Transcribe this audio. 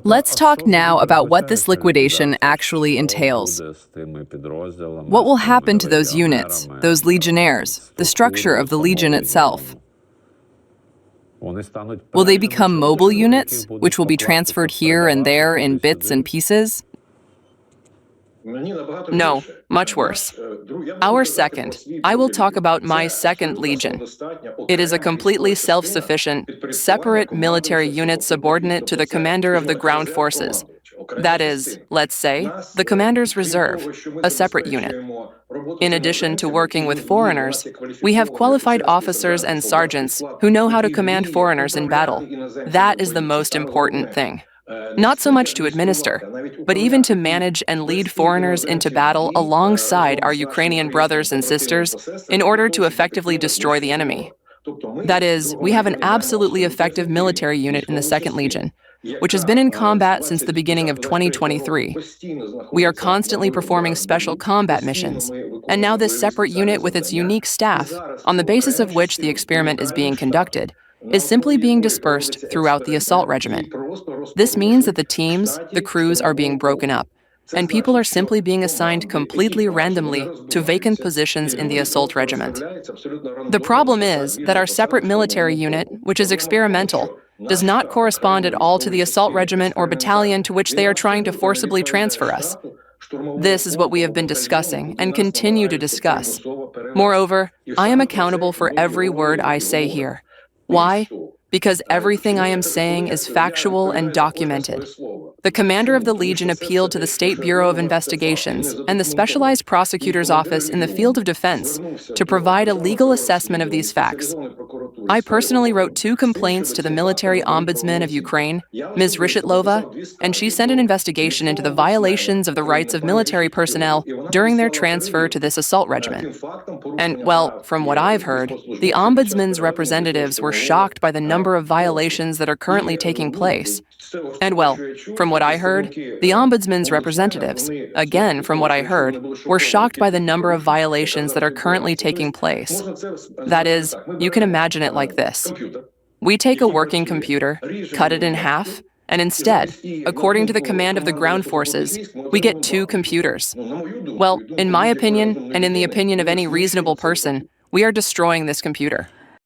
Let's talk now about what this liquidation actually entails. What will happen to those units, those legionnaires, the structure of the legion itself? Will they become mobile units, which will be transferred here and there in bits and pieces? No, much worse. I will talk about my second legion. It is a completely self-sufficient, separate military unit subordinate to the commander of the ground forces. That is, let's say, the commander's reserve, a separate unit. In addition to working with foreigners, we have qualified officers and sergeants who know how to command foreigners in battle. That is the most important thing. Not so much to administer, but even to manage and lead foreigners into battle alongside our Ukrainian brothers and sisters in order to effectively destroy the enemy. That is, we have an absolutely effective military unit in the 2nd Legion, which has been in combat since the beginning of 2023. We are constantly performing special combat missions, and now this separate unit with its unique staff, on the basis of which the experiment is being conducted, is simply being dispersed throughout the assault regiment. This means that the teams, the crews are being broken up, and people are simply being assigned completely randomly to vacant positions in the assault regiment. The problem is that our separate military unit, which is experimental, does not correspond at all to the assault regiment or battalion to which they are trying to forcibly transfer us. This is what we have been discussing and continue to discuss. Moreover, I am accountable for every word I say here. Why? Because everything I am saying is factual and documented. The commander of the Legion appealed to the State Bureau of Investigations and the Specialized Prosecutor's Office in the field of defense to provide a legal assessment of these facts. I personally wrote 2 complaints to the Military Ombudsman of Ukraine, Ms. Rishitlova, and she sent an investigation into the violations of the rights of military personnel during their transfer to this assault regiment. And, well, from what I've heard, the Ombudsman's representatives were shocked by the number of violations that are currently taking place. And, well, from what I heard, the Ombudsman's representatives, again from what I heard, were shocked by the number of violations that are currently taking place. That is, you can imagine it like this. We take a working computer, cut it in half, and instead, according to the command of the ground forces, we get 2 computers. Well, in my opinion, and in the opinion of any reasonable person, we are destroying this computer.